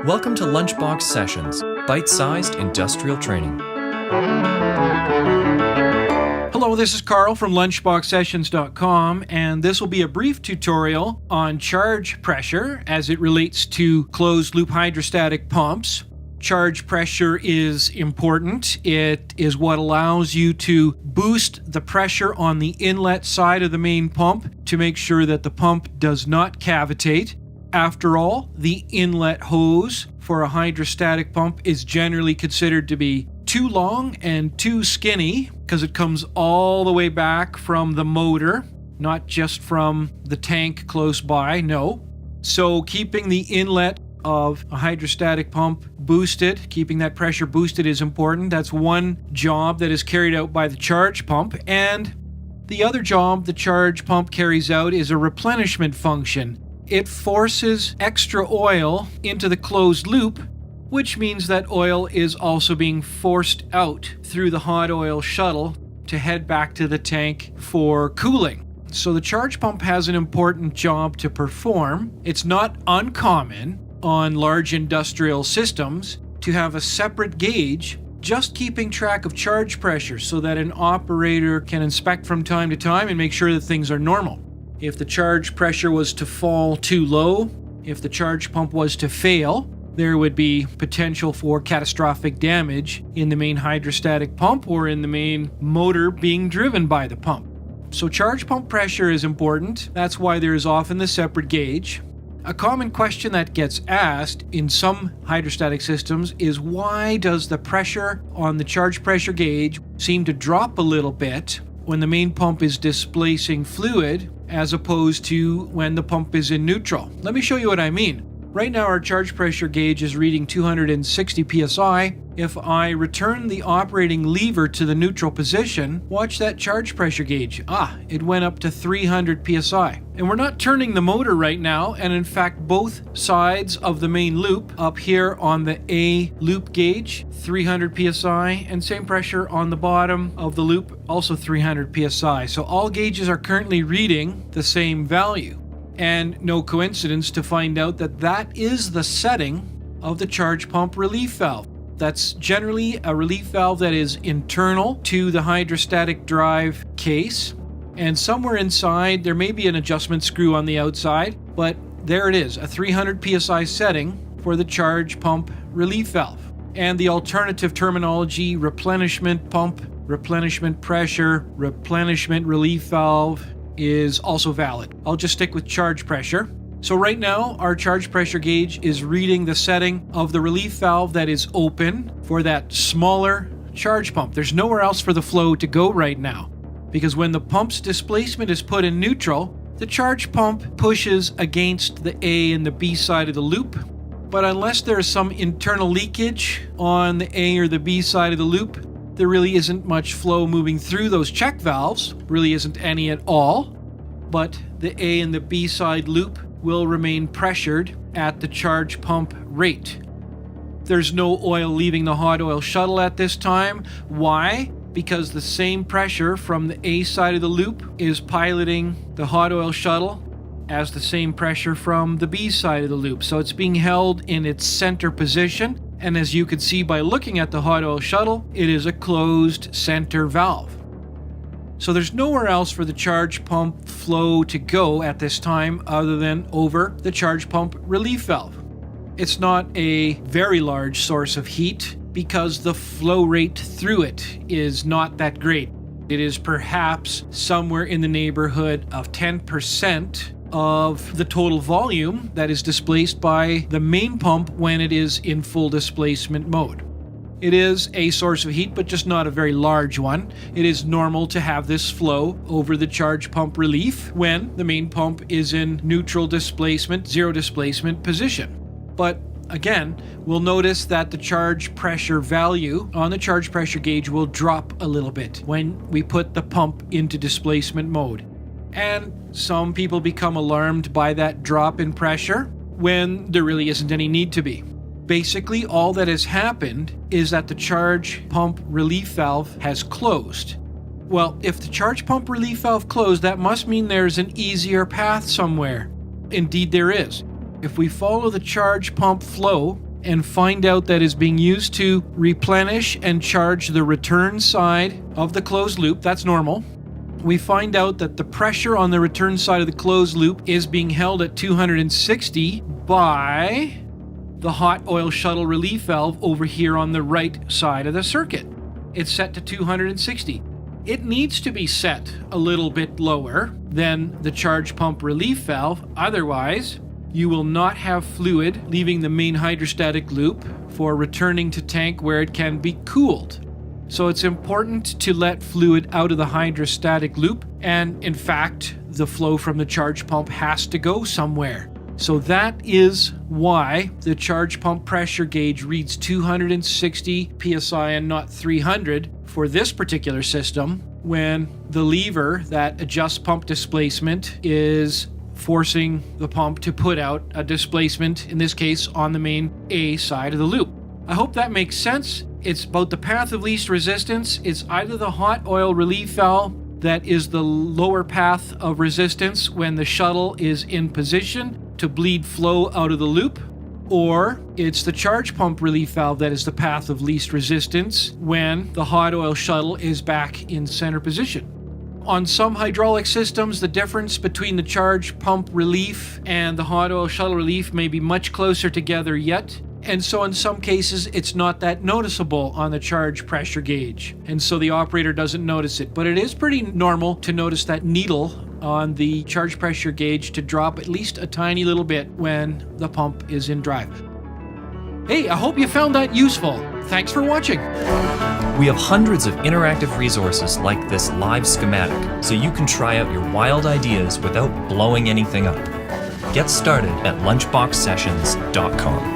Welcome to Lunchbox Sessions, bite-sized industrial training. Hello, this is Carl from lunchboxsessions.com, and this will be a brief tutorial on charge pressure as it relates to closed-loop hydrostatic pumps. Charge pressure is important. It is what allows you to boost the pressure on the inlet side of the main pump to make sure that the pump does not cavitate. After all, the inlet hose for a hydrostatic pump is generally considered to be too long and too skinny because it comes all the way back from the motor, not just from the tank close by, no. So keeping the inlet of a hydrostatic pump boosted, keeping that pressure boosted is important. That's one job that is carried out by the charge pump. And the other job the charge pump carries out is a replenishment function. It forces extra oil into the closed loop, which means that oil is also being forced out through the hot oil shuttle to head back to the tank for cooling. So the charge pump has an important job to perform. It's not uncommon on large industrial systems to have a separate gauge just keeping track of charge pressure so that an operator can inspect from time to time and make sure that things are normal. If the charge pressure was to fall too low, if the charge pump was to fail, there would be potential for catastrophic damage in the main hydrostatic pump or in the main motor being driven by the pump. So charge pump pressure is important. That's why there is often the separate gauge. A common question that gets asked in some hydrostatic systems is why does the pressure on the charge pressure gauge seem to drop a little bit when the main pump is displacing fluid as opposed to when the pump is in neutral? Let me show you what I mean. Right now our charge pressure gauge is reading 260 psi. If I return the operating lever to the neutral position, watch that charge pressure gauge. It went up to 300 psi. And we're not turning the motor right now, and in fact both sides of the main loop up here on the A loop gauge, 300 psi, and same pressure on the bottom of the loop, also 300 psi. So all gauges are currently reading the same value. And no coincidence to find out that that is the setting of the charge pump relief valve. That's generally a relief valve that is internal to the hydrostatic drive case. And somewhere inside, there may be an adjustment screw on the outside, but there it is, a 300 psi setting for the charge pump relief valve. And the alternative terminology, replenishment pump, replenishment pressure, replenishment relief valve, is also valid. I'll just stick with charge pressure. So right now, our charge pressure gauge is reading the setting of the relief valve that is open for that smaller charge pump. There's nowhere else for the flow to go right now, because when the pump's displacement is put in neutral, the charge pump pushes against the A and the B side of the loop. But unless there is some internal leakage on the A or the B side of the loop, there really isn't much flow moving through those check valves, really isn't any at all, but the A and the B side loop will remain pressured at the charge pump rate. There's no oil leaving the hot oil shuttle at this time. Why? Because the same pressure from the A side of the loop is piloting the hot oil shuttle as the same pressure from the B side of the loop. So it's being held in its center position. And as you can see by looking at the hot oil shuttle, it is a closed center valve. So there's nowhere else for the charge pump flow to go at this time other than over the charge pump relief valve. It's not a very large source of heat because the flow rate through it is not that great. It is perhaps somewhere in the neighborhood of 10% of the total volume that is displaced by the main pump when it is in full displacement mode. It is a source of heat, but just not a very large one. It is normal to have this flow over the charge pump relief when the main pump is in neutral displacement, zero displacement position. But again, we'll notice that the charge pressure value on the charge pressure gauge will drop a little bit when we put the pump into displacement mode. And some people become alarmed by that drop in pressure when there really isn't any need to be. Basically, all that has happened is that the charge pump relief valve has closed. Well, if the charge pump relief valve closed, that must mean there's an easier path somewhere. Indeed, there is. If we follow the charge pump flow and find out that is being used to replenish and charge the return side of the closed loop. That's normal. We find out that the pressure on the return side of the closed loop is being held at 260 by the hot oil shuttle relief valve over here on the right side of the circuit. It's set to 260. It needs to be set a little bit lower than the charge pump relief valve, otherwise you will not have fluid leaving the main hydrostatic loop for returning to tank where it can be cooled. So it's important to let fluid out of the hydrostatic loop, and in fact, the flow from the charge pump has to go somewhere. So that is why the charge pump pressure gauge reads 260 psi and not 300 for this particular system, when the lever that adjusts pump displacement is forcing the pump to put out a displacement, in this case on the main A side of the loop. I hope that makes sense. It's about the path of least resistance. It's either the hot oil relief valve that is the lower path of resistance when the shuttle is in position to bleed flow out of the loop, or it's the charge pump relief valve that is the path of least resistance when the hot oil shuttle is back in center position. On some hydraulic systems, the difference between the charge pump relief and the hot oil shuttle relief may be much closer together yet. And so in some cases, it's not that noticeable on the charge pressure gauge. And so the operator doesn't notice it. But it is pretty normal to notice that needle on the charge pressure gauge to drop at least a tiny little bit when the pump is in drive. Hey, I hope you found that useful. Thanks for watching. We have hundreds of interactive resources like this live schematic, so you can try out your wild ideas without blowing anything up. Get started at lunchboxsessions.com.